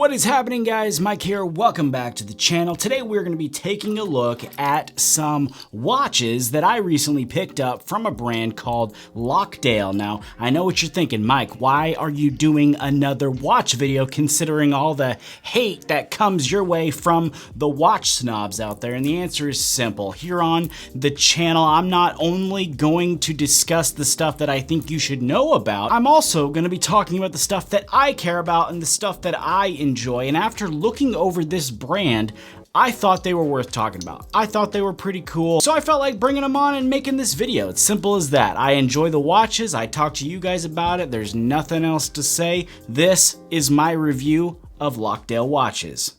What is happening, guys? Mike here. Welcome back to the channel. Today we're going to be taking a look at some watches that I recently picked up from a brand called Watch-Lokdale. Now, I know what you're thinking, Mike, why are you doing another watch video considering all the hate that comes your way from the watch snobs out there? And the answer is simple. Here on the channel, I'm not only going to discuss the stuff that I think you should know about, I'm also going to be talking about the stuff that I care about and the stuff that I enjoy. And after looking over this brand, I thought they were worth talking about. I thought they were pretty cool, so I felt like bringing them on and making this video. It's simple as that. I enjoy the watches. I talk to you guys about it. There's nothing else to say. This is my review of Watch-Lokdale watches.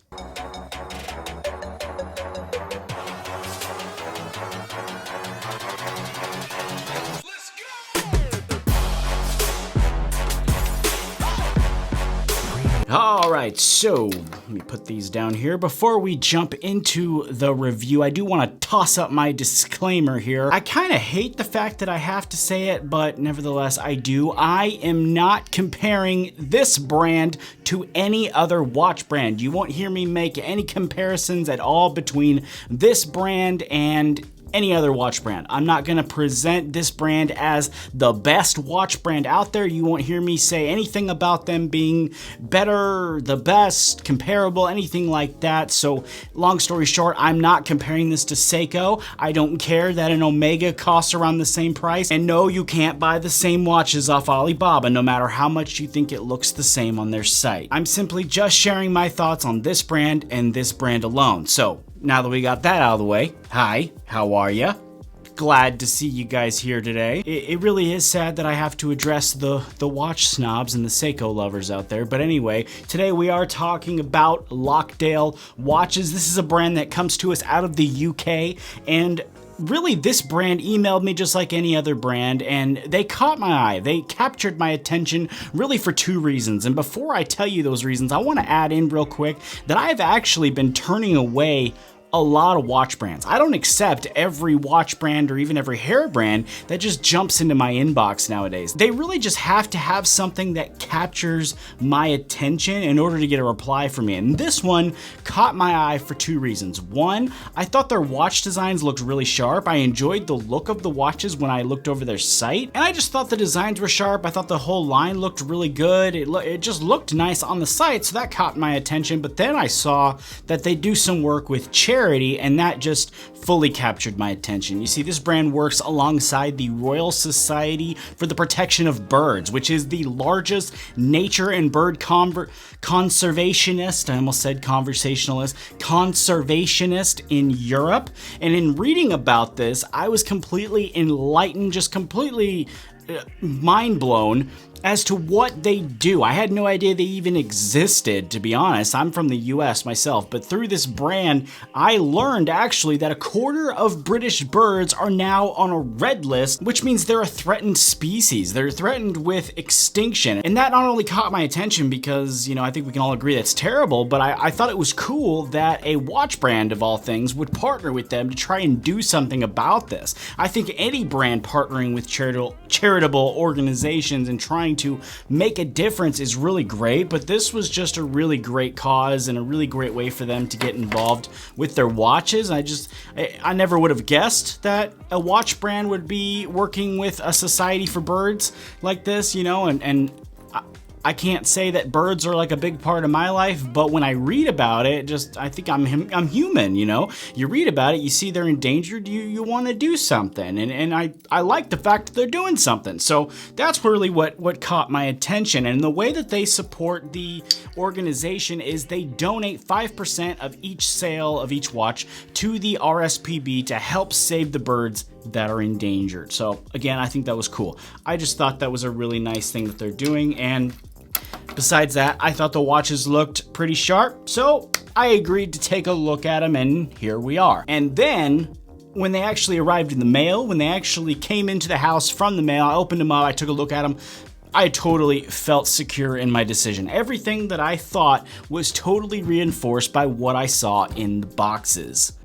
Alright, so let me put these down here. Before we jump into the review, I do want to toss up my disclaimer here. I kind of hate the fact that I have to say it, but nevertheless I do. I am not comparing this brand to any other watch brand. You won't hear me make any comparisons at all between this brand and any other watch brand. I'm not gonna present this brand as the best watch brand out there. You won't hear me say anything about them being better, the best, comparable, anything like that. So long story short, I'm not comparing this to Seiko. I don't care that an Omega costs around the same price. And no, you can't buy the same watches off Alibaba, no matter how much you think it looks the same on their site. I'm simply just sharing my thoughts on this brand and this brand alone. So now that we got that out of the way, hi, how are ya? Glad to see you guys here today. It really is sad that I have to address the watch snobs and the Seiko lovers out there. But anyway, today we are talking about Watch-Lokdale watches. This is a brand that comes to us out of the UK, and really, this brand emailed me just like any other brand, and they caught my eye. They captured my attention really for two reasons. And before I tell you those reasons, I want to add in real quick that I've actually been turning away a lot of watch brands. I don't accept every watch brand or even every hair brand that just jumps into my inbox nowadays. They really just have to have something that captures my attention in order to get a reply from me. And this one caught my eye for two reasons. One, I thought their watch designs looked really sharp. I enjoyed the look of the watches when I looked over their site, and I just thought the designs were sharp. I thought the whole line looked really good. It just looked nice on the site, so that caught my attention. But then I saw that they do some work with charity, and that just fully captured my attention. You see, this brand works alongside the Royal Society for the Protection of Birds, which is the largest nature and bird conservationist, I almost said conversationalist, conservationist in Europe. And in reading about this, I was completely enlightened, just completely mind blown as to what they do. I had no idea they even existed, to be honest. I'm from the US myself, but through this brand, I learned actually that a quarter of British birds are now on a red list, which means they're a threatened species. They're threatened with extinction. And that not only caught my attention because, you know, I think we can all agree that's terrible, but I thought it was cool that a watch brand of all things would partner with them to try and do something about this. I think any brand partnering with charitable organizations and trying to make a difference is really great, but this was just a really great cause and a really great way for them to get involved with their watches. I never would have guessed that a watch brand would be working with a society for birds like this, you know, and I can't say that birds are like a big part of my life, but when I read about it, I think I'm human, you know? You read about it, you see they're endangered, you want to do something, and I like the fact that they're doing something. So that's really what caught my attention, and the way that they support the organization is they donate 5% of each sale of each watch to the RSPB to help save the birds that are endangered. So again, I think that was cool. I just thought that was a really nice thing that they're doing, and besides that, I thought the watches looked pretty sharp, so I agreed to take a look at them, and here we are. And then when they actually arrived in the mail, when they actually came into the house from the mail, I opened them up, I took a look at them, I totally felt secure in my decision. Everything that I thought was totally reinforced by what I saw in the boxes.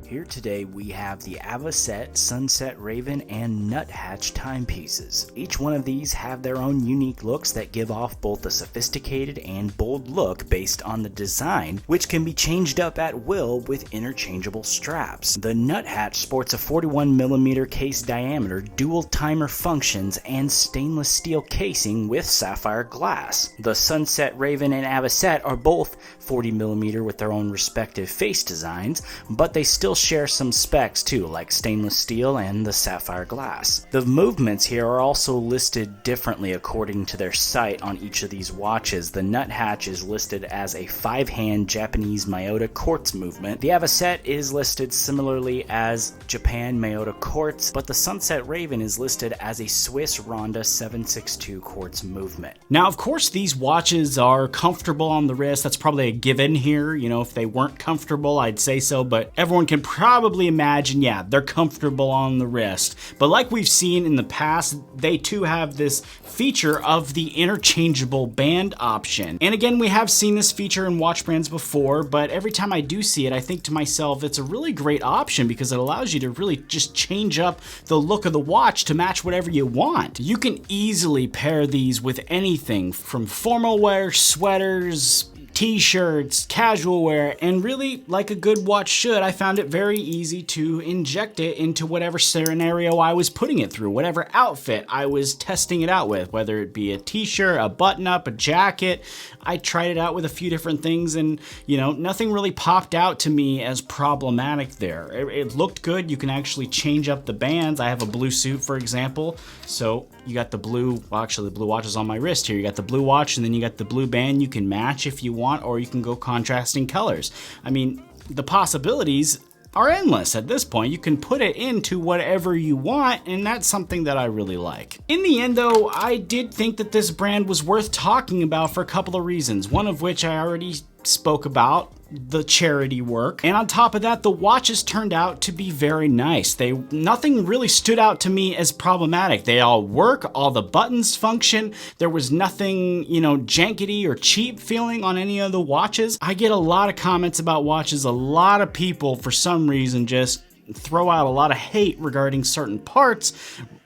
Here today we have the Avocet, Sunset Raven, and Nuthatch timepieces. Each one of these have their own unique looks that give off both a sophisticated and bold look based on the design, which can be changed up at will with interchangeable straps. The Nuthatch sports a 41mm case diameter, dual timer functions, and stainless steel casing with sapphire glass. The Sunset Raven and Avocet are both 40mm with their own respective face designs, but they still share some specs too, like stainless steel and the sapphire glass. The movements here are also listed differently according to their site on each of these watches. The Nuthatch is listed as a 5-hand Japanese Miyota quartz movement. The Avocet is listed similarly as Japan Miyota quartz, but the Sunset Raven is listed as a Swiss Ronda 762 quartz movement. Now, of course, these watches are comfortable on the wrist. That's probably a given here. You know, if they weren't comfortable, I'd say so, but everyone can probably imagine, yeah, they're comfortable on the wrist. But like we've seen in the past, they too have this feature of the interchangeable band option. And again, we have seen this feature in watch brands before, but every time I do see it, I think to myself, it's a really great option because it allows you to really just change up the look of the watch to match whatever you want. You can easily pair these with anything from formal wear, sweaters, t-shirts, casual wear, and really, like a good watch should, I found it very easy to inject it into whatever scenario I was putting it through, whatever outfit I was testing it out with, whether it be a t-shirt, a button-up, a jacket. I tried it out with a few different things and, you know, nothing really popped out to me as problematic there. It looked good. You can actually change up the bands. I have a blue suit, for example, so you got the blue, well, actually the blue watch is on my wrist here. You got the blue watch and then you got the blue band. You can match if you want, or you can go contrasting colors. I mean, the possibilities are endless at this point. You can put it into whatever you want, and that's something that I really like. In the end though, I did think that this brand was worth talking about for a couple of reasons, one of which I already spoke about, the charity work. And on top of that, the watches turned out to be very nice. Nothing really stood out to me as problematic. They all work, all the buttons function. There was nothing, you know, jankety or cheap feeling on any of the watches. I get a lot of comments about watches. A lot of people, for some reason, just throw out a lot of hate regarding certain parts,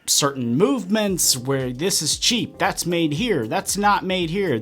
certain movements, where this is cheap, that's made here, that's not made here.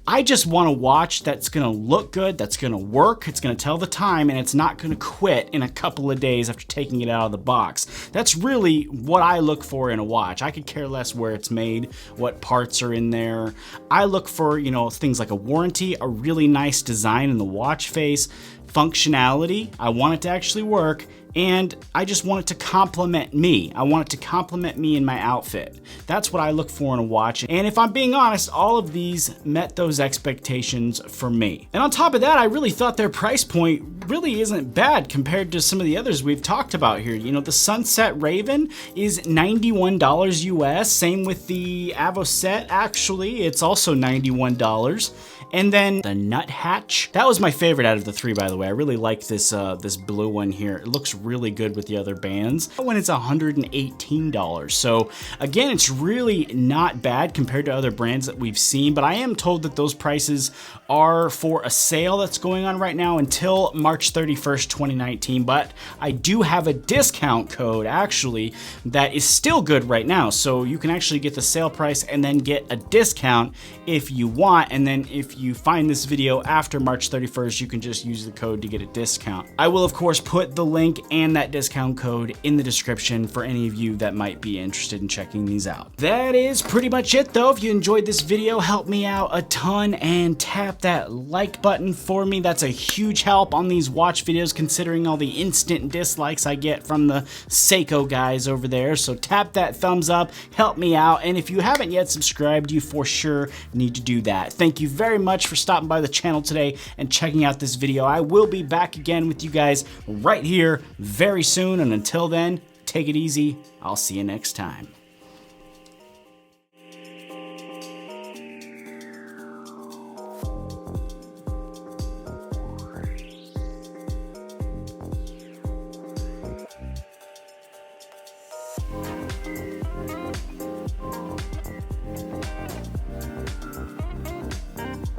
I just want a watch that's gonna look good, that's gonna work, it's gonna tell the time, and it's not gonna quit in a couple of days after taking it out of the box. That's really what I look for in a watch. I could care less where it's made, what parts are in there. I look for, you know, things like a warranty, a really nice design in the watch face, functionality. I want it to actually work, and I just want it to complement me. I want it to complement me in my outfit. That's what I look for in a watch. And if I'm being honest, all of these met those expectations for me. And on top of that, I really thought their price point really isn't bad compared to some of the others we've talked about here. You know, the Sunset Raven is $91 US. Same with the Avocet, actually. It's also $91. And then the Nuthatch, that was my favorite out of the three, by the way. I really like this this blue one here. It looks really good with the other bands. That one is $118. So again, it's really not bad compared to other brands that we've seen, but I am told that those prices are for a sale that's going on right now until March 31st, 2019. But I do have a discount code actually that is still good right now. So you can actually get the sale price and then get a discount if you want. And then if you find this video after March 31st, you can just use the code to get a discount. I will of course put the link and that discount code in the description for any of you that might be interested in checking these out. That is pretty much it though. If you enjoyed this video, help me out a ton and tap that like button for me. That's a huge help on these watch videos considering all the instant dislikes I get from the Seiko guys over there. So tap that thumbs up, help me out, and if you haven't yet subscribed, you for sure need to do that. Thank you very much for stopping by the channel today and checking out this video. I will be back again with you guys right here very soon, and until then, take it easy. I'll see you next time.